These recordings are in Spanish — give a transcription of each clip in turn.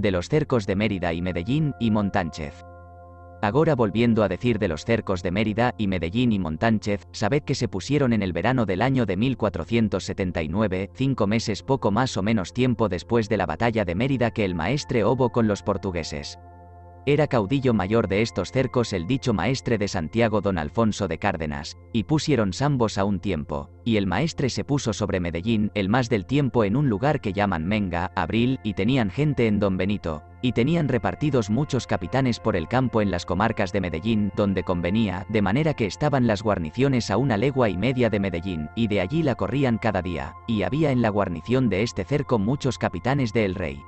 de los cercos de Mérida y Medellín y Montánchez. Agora volviendo a decir de los cercos de Mérida y Medellín y Montánchez, sabed que se pusieron en el verano del año de 1479, 5 meses poco más o menos tiempo después de la batalla de Mérida que el maestre hubo con los portugueses. Era caudillo mayor de estos cercos el dicho maestre de Santiago don Alfonso de Cárdenas, y pusieron ambos a un tiempo, y el maestre se puso sobre Medellín el más del tiempo en un lugar que llaman Menga, Abril, y tenían gente en Don Benito, y tenían repartidos muchos capitanes por el campo en las comarcas de Medellín donde convenía, de manera que estaban las guarniciones a 1 legua y media de Medellín, y de allí la corrían cada día, y había en la guarnición de este cerco muchos capitanes del rey.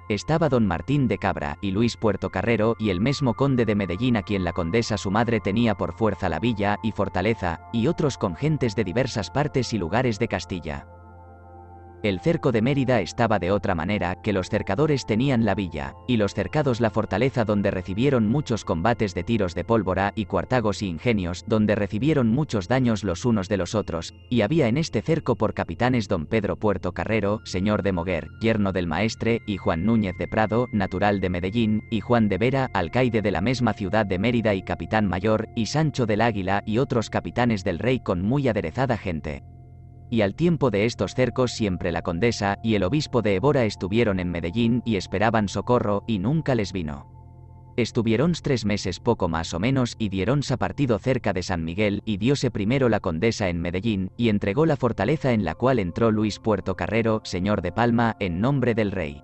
Estaba don Martín de Cabra y Luis Puertocarrero y el mismo conde de Medellín a quien la condesa su madre tenía por fuerza la villa y fortaleza, y otros con gentes de diversas partes y lugares de Castilla. El cerco de Mérida estaba de otra manera, que los cercadores tenían la villa, y los cercados la fortaleza donde recibieron muchos combates de tiros de pólvora y cuartagos y ingenios, donde recibieron muchos daños los unos de los otros, y había en este cerco por capitanes don Pedro Puertocarrero, señor de Moguer, yerno del maestre, y Juan Núñez de Prado, natural de Medellín, y Juan de Vera, alcaide de la misma ciudad de Mérida y capitán mayor, y Sancho del Águila y otros capitanes del rey con muy aderezada gente. Y al tiempo de estos cercos siempre la condesa y el obispo de Évora estuvieron en Medellín y esperaban socorro, y nunca les vino. Estuvieron 3 meses poco más o menos y dieronse partido cerca de San Miguel, y diose primero la condesa en Medellín, y entregó la fortaleza en la cual entró Luis Puertocarrero, señor de Palma, en nombre del rey.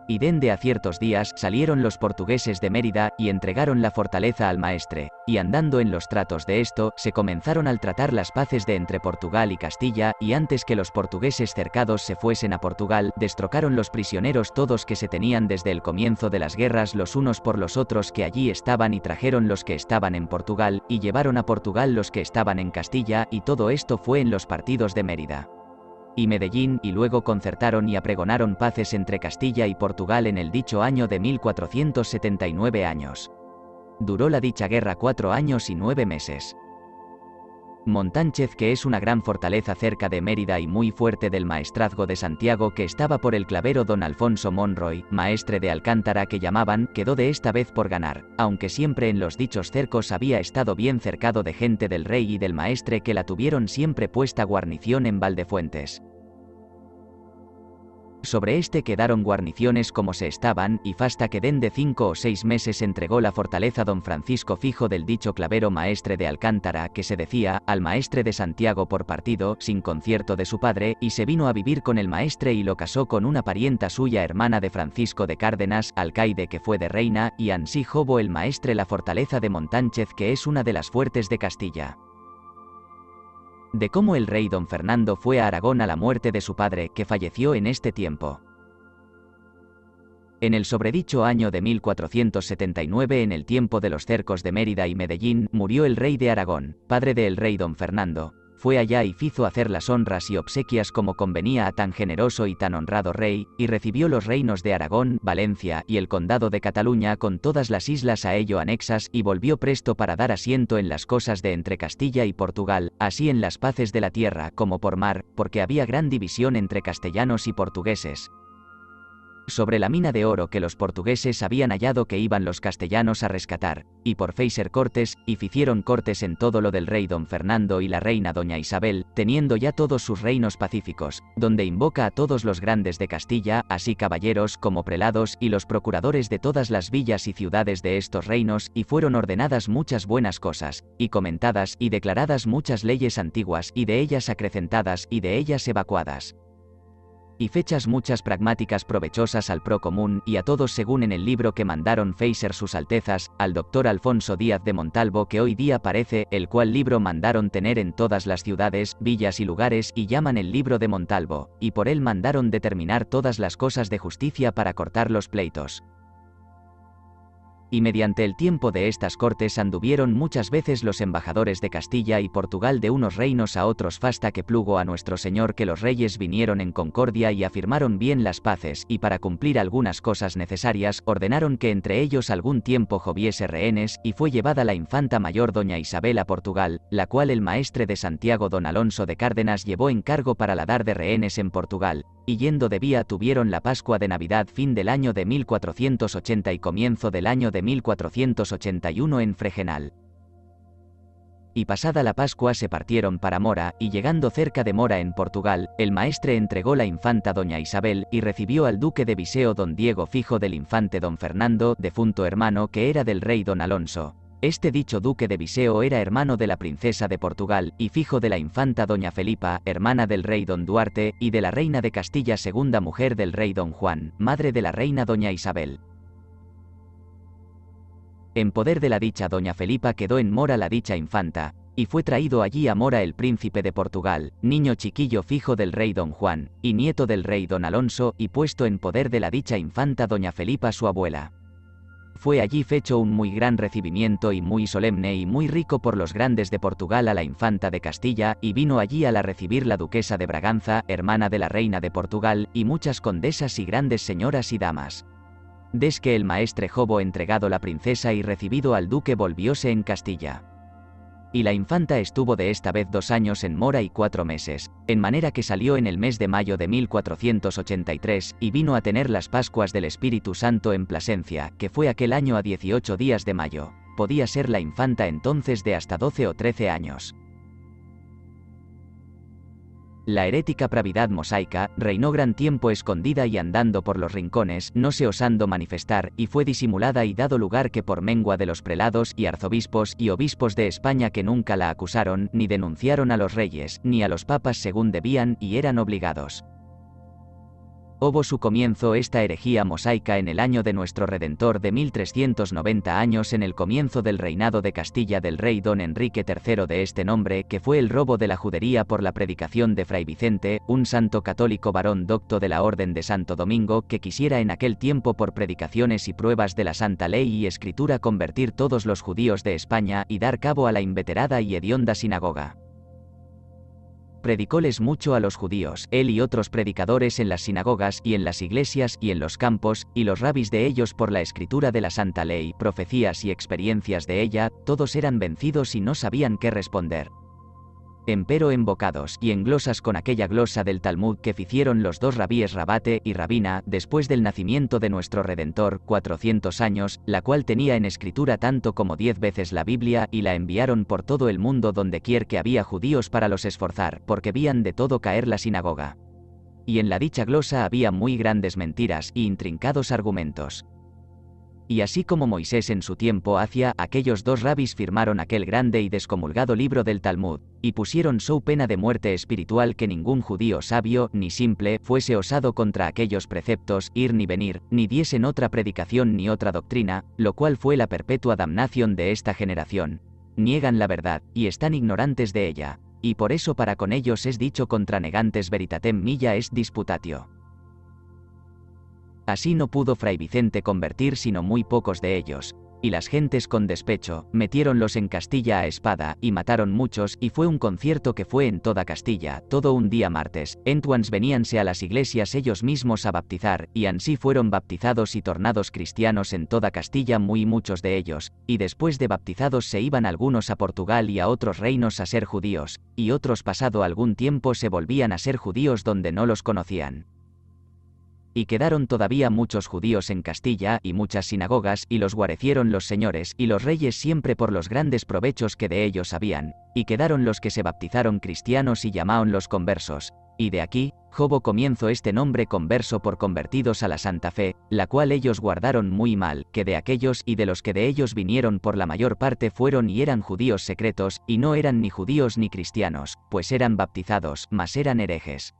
Y dende a ciertos días salieron los portugueses de Mérida, y entregaron la fortaleza al maestre, y andando en los tratos de esto, se comenzaron al tratar las paces de entre Portugal y Castilla, y antes que los portugueses cercados se fuesen a Portugal, destrocaron los prisioneros todos que se tenían desde el comienzo de las guerras los unos por los otros que allí estaban y trajeron los que estaban en Portugal, y llevaron a Portugal los que estaban en Castilla, y todo esto fue en los partidos de Mérida y Medellín, y luego concertaron y apregonaron paces entre Castilla y Portugal en el dicho año de 1479 años. Duró la dicha guerra 4 años y 9 meses. Montánchez, que es una gran fortaleza cerca de Mérida y muy fuerte del maestrazgo de Santiago que estaba por el clavero don Alfonso Monroy, maestre de Alcántara que llamaban, quedó de esta vez por ganar, aunque siempre en los dichos cercos había estado bien cercado de gente del rey y del maestre que la tuvieron siempre puesta guarnición en Valdefuentes. Sobre este quedaron guarniciones como se estaban, y fasta que dende 5 o 6 meses entregó la fortaleza don Francisco Fijo del dicho clavero maestre de Alcántara que se decía, al maestre de Santiago por partido, sin concierto de su padre, y se vino a vivir con el maestre y lo casó con una parienta suya hermana de Francisco de Cárdenas, alcaide que fue de Reina, y ansí jobo el maestre la fortaleza de Montánchez que es una de las fuertes de Castilla. De cómo el rey don Fernando fue a Aragón a la muerte de su padre, que falleció en este tiempo. En el sobredicho año de 1479, en el tiempo de los cercos de Mérida y Medellín, murió el rey de Aragón, padre del rey don Fernando. Fue allá y hizo hacer las honras y obsequias como convenía a tan generoso y tan honrado rey, y recibió los reinos de Aragón, Valencia y el condado de Cataluña con todas las islas a ello anexas, y volvió presto para dar asiento en las cosas de entre Castilla y Portugal, así en las paces de la tierra como por mar, porque había gran división entre castellanos y portugueses. Sobre la mina de oro que los portugueses habían hallado que iban los castellanos a rescatar, y por feiser cortes, y ficieron cortes en todo lo del rey don Fernando y la reina doña Isabel, teniendo ya todos sus reinos pacíficos, donde invoca a todos los grandes de Castilla, así caballeros como prelados y los procuradores de todas las villas y ciudades de estos reinos, y fueron ordenadas muchas buenas cosas, y comentadas y declaradas muchas leyes antiguas, y de ellas acrecentadas y de ellas evacuadas. Y fechas muchas pragmáticas provechosas al pro común y a todos según en el libro que mandaron feiser sus altezas, al doctor Alfonso Díaz de Montalvo que hoy día parece, el cual libro mandaron tener en todas las ciudades, villas y lugares y llaman el libro de Montalvo, y por él mandaron determinar todas las cosas de justicia para cortar los pleitos. Y mediante el tiempo de estas cortes anduvieron muchas veces los embajadores de Castilla y Portugal de unos reinos a otros fasta que plugo a nuestro Señor que los reyes vinieron en concordia y afirmaron bien las paces y para cumplir algunas cosas necesarias ordenaron que entre ellos algún tiempo joviese rehenes y fue llevada la infanta mayor doña Isabel a Portugal, la cual el maestre de Santiago don Alonso de Cárdenas llevó en cargo para la dar de rehenes en Portugal, y yendo de vía tuvieron la Pascua de Navidad fin del año de 1480 y comienzo del año de 1481 en Fregenal. Y pasada la Pascua se partieron para Mora, y llegando cerca de Mora en Portugal, el maestre entregó la infanta doña Isabel, y recibió al duque de Viseo don Diego fijo del infante don Fernando, defunto hermano que era del rey don Alonso. Este dicho duque de Viseo era hermano de la princesa de Portugal, y fijo de la infanta doña Felipa, hermana del rey don Duarte, y de la reina de Castilla segunda mujer del rey don Juan, madre de la reina doña Isabel. En poder de la dicha doña Felipa quedó en Mora la dicha infanta, y fue traído allí a Mora el príncipe de Portugal, niño chiquillo fijo del rey don Juan, y nieto del rey don Alonso, y puesto en poder de la dicha infanta doña Felipa su abuela. Fue allí fecho un muy gran recibimiento y muy solemne y muy rico por los grandes de Portugal a la infanta de Castilla, y vino allí a la recibir la duquesa de Braganza, hermana de la reina de Portugal, y muchas condesas y grandes señoras y damas. Des que el maestre Jobo entregado la princesa y recibido al duque volvióse en Castilla. Y la infanta estuvo de esta vez 2 años en Mora y 4 meses, en manera que salió en el mes de mayo de 1483, y vino a tener las Pascuas del Espíritu Santo en Plasencia, que fue aquel año a 18 días de mayo. Podía ser la infanta entonces de hasta 12 o 13 años. La herética pravidad mosaica reinó gran tiempo escondida y andando por los rincones, no se osando manifestar, y fue disimulada y dado lugar que por mengua de los prelados y arzobispos y obispos de España que nunca la acusaron, ni denunciaron a los reyes, ni a los papas según debían y eran obligados. Hubo su comienzo esta herejía mosaica en el año de nuestro Redentor de 1390 años en el comienzo del reinado de Castilla del rey don Enrique III de este nombre, que fue el robo de la judería por la predicación de Fray Vicente, un santo católico varón docto de la Orden de Santo Domingo, que quisiera en aquel tiempo por predicaciones y pruebas de la Santa Ley y Escritura convertir todos los judíos de España y dar cabo a la inveterada y hedionda sinagoga. Predicóles mucho a los judíos, él y otros predicadores en las sinagogas y en las iglesias y en los campos, y los rabis de ellos por la escritura de la Santa Ley, profecías y experiencias de ella, todos eran vencidos y no sabían qué responder. Empero en bocados y en glosas con aquella glosa del Talmud que ficieron los dos rabíes Rabate y Rabina, después del nacimiento de nuestro Redentor, 400 años, la cual tenía en escritura tanto como 10 veces la Biblia, y la enviaron por todo el mundo dondequier que había judíos para los esforzar, porque vían de todo caer la sinagoga. Y en la dicha glosa había muy grandes mentiras y intrincados argumentos. Y así como Moisés en su tiempo hacía, aquellos dos rabis firmaron aquel grande y descomulgado libro del Talmud, y pusieron su pena de muerte espiritual que ningún judío sabio, ni simple, fuese osado contra aquellos preceptos, ir ni venir, ni diesen otra predicación ni otra doctrina, lo cual fue la perpetua damnación de esta generación. Niegan la verdad, y están ignorantes de ella, y por eso para con ellos es dicho contra negantes veritatem milla est disputatio. Así no pudo Fray Vicente convertir sino muy pocos de ellos, y las gentes con despecho, metiéronlos en Castilla a espada, y mataron muchos, y fue un concierto que fue en toda Castilla, todo un día martes, entuans veníanse a las iglesias ellos mismos a baptizar, y ansí fueron baptizados y tornados cristianos en toda Castilla muy muchos de ellos, y después de baptizados se iban algunos a Portugal y a otros reinos a ser judíos, y otros pasado algún tiempo se volvían a ser judíos donde no los conocían. Y quedaron todavía muchos judíos en Castilla, y muchas sinagogas, y los guarecieron los señores y los reyes siempre por los grandes provechos que de ellos habían, y quedaron los que se bautizaron cristianos y llamaron los conversos, y de aquí, Jobo comienzo este nombre converso por convertidos a la Santa Fe, la cual ellos guardaron muy mal, que de aquellos y de los que de ellos vinieron por la mayor parte fueron y eran judíos secretos, y no eran ni judíos ni cristianos, pues eran bautizados, mas eran herejes.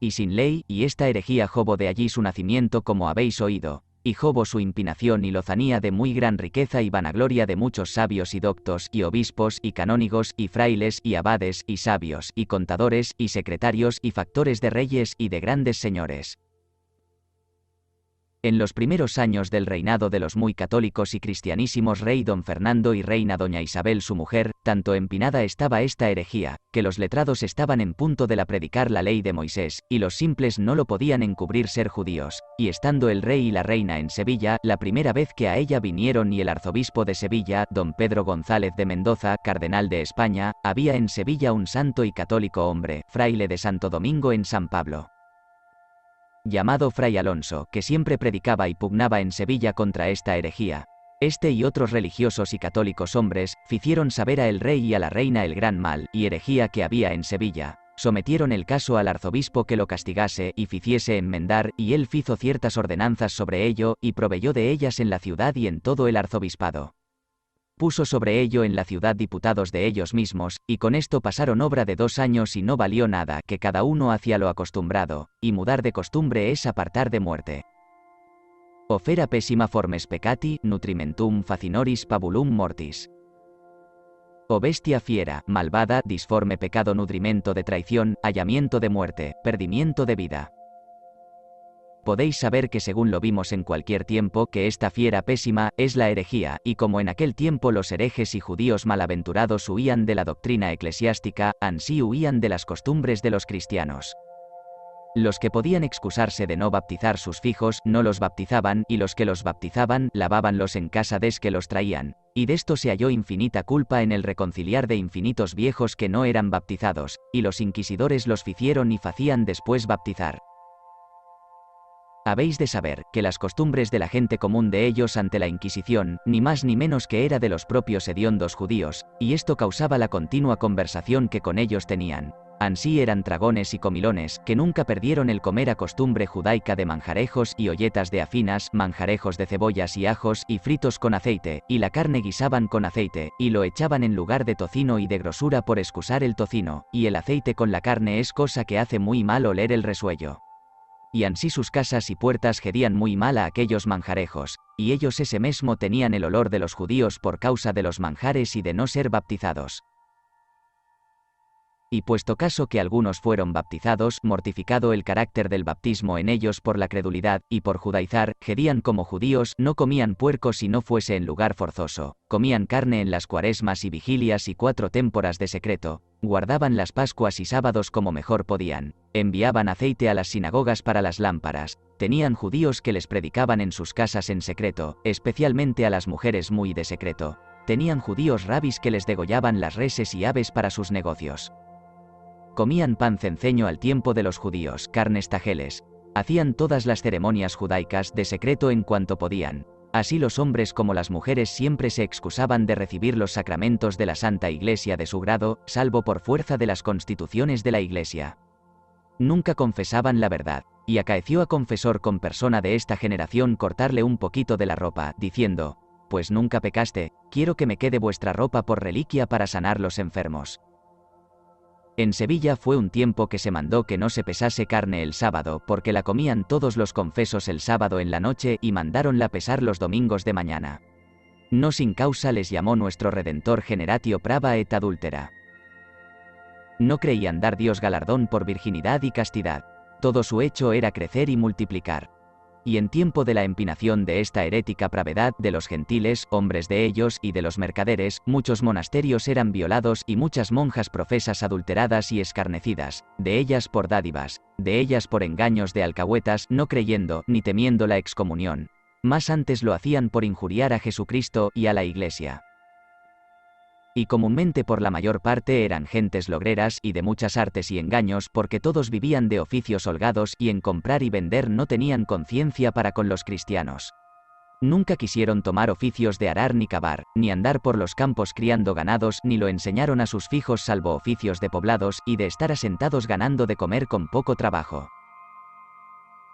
Y sin ley, y esta herejía Jobo de allí su nacimiento como habéis oído, y Jobo su impinación y lozanía de muy gran riqueza y vanagloria de muchos sabios y doctos y obispos y canónigos y frailes y abades y sabios y contadores y secretarios y factores de reyes y de grandes señores. En los primeros años del reinado de los muy católicos y cristianísimos rey don Fernando y reina doña Isabel su mujer, tanto empinada estaba esta herejía, que los letrados estaban en punto de la predicar la ley de Moisés, y los simples no lo podían encubrir ser judíos, y estando el rey y la reina en Sevilla, la primera vez que a ella vinieron y el arzobispo de Sevilla, don Pedro González de Mendoza, cardenal de España, había en Sevilla un santo y católico hombre, fraile de Santo Domingo en San Pablo. llamado Fray Alonso, que siempre predicaba y pugnaba en Sevilla contra esta herejía. Este y otros religiosos y católicos hombres, ficieron saber a el rey y a la reina el gran mal y herejía que había en Sevilla. Sometieron el caso al arzobispo que lo castigase y ficiese enmendar, y él fizo ciertas ordenanzas sobre ello, y proveyó de ellas en la ciudad y en todo el arzobispado. Puso sobre ello en la ciudad diputados de ellos mismos, y con esto pasaron obra de 2 años y no valió nada, que cada uno hacía lo acostumbrado, y mudar de costumbre es apartar de muerte. Ofera pessima formes peccati, nutrimentum facinoris pabulum mortis. O bestia fiera, malvada, disforme pecado nutrimento de traición, hallamiento de muerte, perdimiento de vida. Podéis saber que según lo vimos en cualquier tiempo que esta fiera pésima es la herejía, y como en aquel tiempo los herejes y judíos malaventurados huían de la doctrina eclesiástica, ansí huían de las costumbres de los cristianos. Los que podían excusarse de no baptizar sus fijos, no los bautizaban, y los que los bautizaban, lavábanlos en casa desque los traían, y de esto se halló infinita culpa en el reconciliar de infinitos viejos que no eran bautizados, y los inquisidores los ficieron y facían después bautizar. Habéis de saber, que las costumbres de la gente común de ellos ante la Inquisición, ni más ni menos que era de los propios hediondos judíos, y esto causaba la continua conversación que con ellos tenían. Ansí eran tragones y comilones, que nunca perdieron el comer a costumbre judaica de manjarejos y olletas de afinas, manjarejos de cebollas y ajos, y fritos con aceite, y la carne guisaban con aceite, y lo echaban en lugar de tocino y de grosura por excusar el tocino, y el aceite con la carne es cosa que hace muy mal oler el resuello. Y ansí sus casas y puertas gedían muy mal a aquellos manjarejos, y ellos ese mesmo tenían el olor de los judíos por causa de los manjares y de no ser bautizados. Y puesto caso que algunos fueron bautizados, mortificado el carácter del baptismo en ellos por la credulidad, y por judaizar, gedían como judíos, no comían puerco si no fuese en lugar forzoso, comían carne en las cuaresmas y vigilias y 4 témporas de secreto, guardaban las pascuas y sábados como mejor podían, enviaban aceite a las sinagogas para las lámparas, tenían judíos que les predicaban en sus casas en secreto, especialmente a las mujeres muy de secreto, tenían judíos rabis que les degollaban las reses y aves para sus negocios. Comían pan cenceño al tiempo de los judíos, carnes tajeles, hacían todas las ceremonias judaicas de secreto en cuanto podían. Así los hombres como las mujeres siempre se excusaban de recibir los sacramentos de la Santa Iglesia de su grado, salvo por fuerza de las constituciones de la Iglesia. Nunca confesaban la verdad, y acaeció a confesor con persona de esta generación cortarle un poquito de la ropa, diciendo: pues nunca pecaste, quiero que me quede vuestra ropa por reliquia para sanar los enfermos. En Sevilla fue un tiempo que se mandó que no se pesase carne el sábado, porque la comían todos los confesos el sábado en la noche y mandáronla pesar los domingos de mañana. No sin causa les llamó nuestro Redentor generatio prava et adúltera. No creían dar Dios galardón por virginidad y castidad. Todo su hecho era crecer y multiplicar. Y en tiempo de la empinación de esta herética pravedad de los gentiles, hombres de ellos y de los mercaderes, muchos monasterios eran violados y muchas monjas profesas adulteradas y escarnecidas, de ellas por dádivas, de ellas por engaños de alcahuetas, no creyendo ni temiendo la excomunión. Más antes lo hacían por injuriar a Jesucristo y a la Iglesia. Y comúnmente por la mayor parte eran gentes logreras y de muchas artes y engaños, porque todos vivían de oficios holgados y en comprar y vender no tenían conciencia para con los cristianos. Nunca quisieron tomar oficios de arar ni cavar, ni andar por los campos criando ganados, ni lo enseñaron a sus fijos salvo oficios de poblados y de estar asentados ganando de comer con poco trabajo.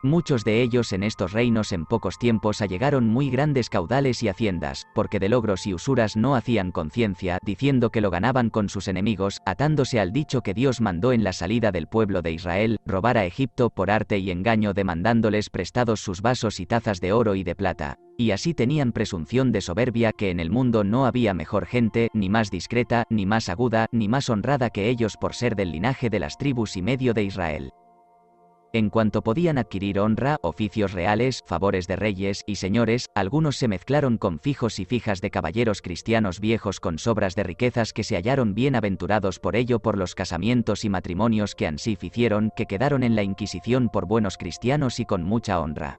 Muchos de ellos en estos reinos en pocos tiempos allegaron muy grandes caudales y haciendas, porque de logros y usuras no hacían conciencia, diciendo que lo ganaban con sus enemigos, atándose al dicho que Dios mandó en la salida del pueblo de Israel, robar a Egipto por arte y engaño demandándoles prestados sus vasos y tazas de oro y de plata, y así tenían presunción de soberbia que en el mundo no había mejor gente, ni más discreta, ni más aguda, ni más honrada que ellos por ser del linaje de las tribus y medio de Israel. En cuanto podían adquirir honra, oficios reales, favores de reyes y señores, algunos se mezclaron con fijos y fijas de caballeros cristianos viejos con sobras de riquezas que se hallaron bienaventurados por ello por los casamientos y matrimonios que ansí ficieron, que quedaron en la Inquisición por buenos cristianos y con mucha honra.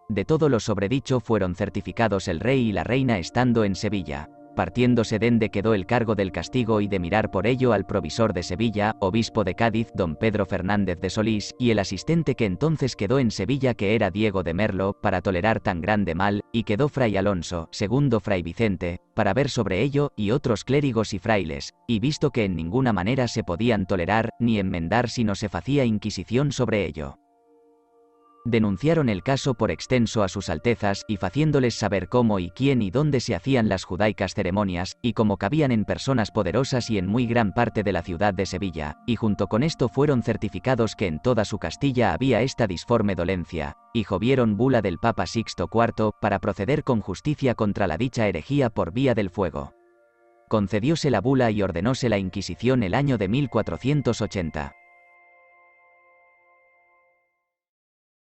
De todo lo sobredicho fueron certificados el rey y la reina estando en Sevilla. Partiéndose dende quedó el cargo del castigo y de mirar por ello al provisor de Sevilla, obispo de Cádiz don Pedro Fernández de Solís, y el asistente que entonces quedó en Sevilla que era Diego de Merlo, para tolerar tan grande mal, y quedó fray Alonso, segundo fray Vicente, para ver sobre ello, y otros clérigos y frailes, y visto que en ninguna manera se podían tolerar, ni enmendar si no se facía inquisición sobre ello. Denunciaron el caso por extenso a sus altezas, y faciéndoles saber cómo y quién y dónde se hacían las judaicas ceremonias, y cómo cabían en personas poderosas y en muy gran parte de la ciudad de Sevilla, y junto con esto fueron certificados que en toda su Castilla había esta disforme dolencia, y jovieron bula del Papa Sixto IV, para proceder con justicia contra la dicha herejía por vía del fuego. Concedióse la bula y ordenóse la Inquisición el año de 1480.